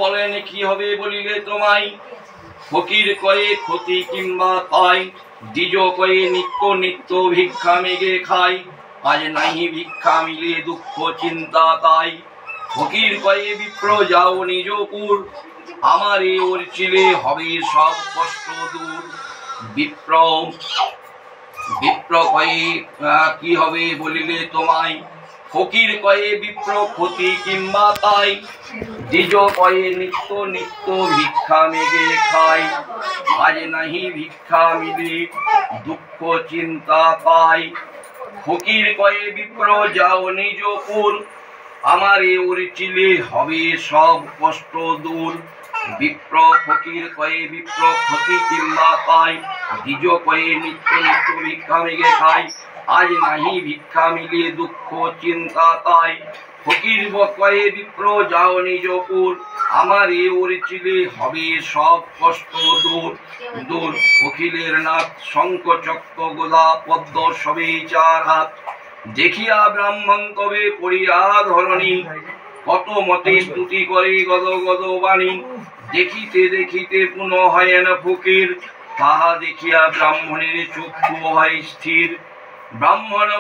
বলেন কি হবে বলিলে তোমায়, ফকির কয়ে ক্ষতি কিংবা তাই, দ্বিজ কয়ে নিত্য নিত্য ভিক্ষা মেগে খাই, আজ নাহি ভিক্ষা মিলে দুঃখ চিন্তা তাই। ফকির কয়ে বিপ্র যাও নিজপুর, আমারে ওর চিলে হবে সব কষ্ট দূর। বিপ্র কয়ে কি হবে বলিলে তোমায়, ফকির কয়ে বিপ্র ক্ষতি কিংবা তাই, দ্বিজ কয়ে নিত্য নিত্য ভিক্ষা মেগে খাই, আজ নাহি ভিক্ষা মিলে দুঃখ চিন্তা পাই। ফকির কয়ে বিপ্র যাও নিজপুর, আমারে ওর চিলে হবে সব কষ্ট দূর। বিপ্র ফকির কয়ে বিপ্র ক্ষতি কিংবা পাই, দ্বিজ কয়ে নিত্য নিত্য ভিক্ষা মেগে খাই, আজ নাহি ভিক্ষা মিলে দুঃখ চিন্তা তাই। ফকির কয়ে বিপ্র যাও নিজপুর, আমারে ওর চিলে হবে সব কষ্ট দূর দূর। অখিলের নাথ শঙ্খ চক্র গদা পদ্ম সবে চার হাত, দেখিয়া ব্রাহ্মণ তবে পড়িয়া ধরণী, কত মতে স্তুতি করে গদ গদ বাণী। দেখিতে দেখিতে পুনঃ হয় না ফকির, তাহা দেখিয়া ব্রাহ্মণের চক্ষু হয় স্থির। ব্রাহ্মণ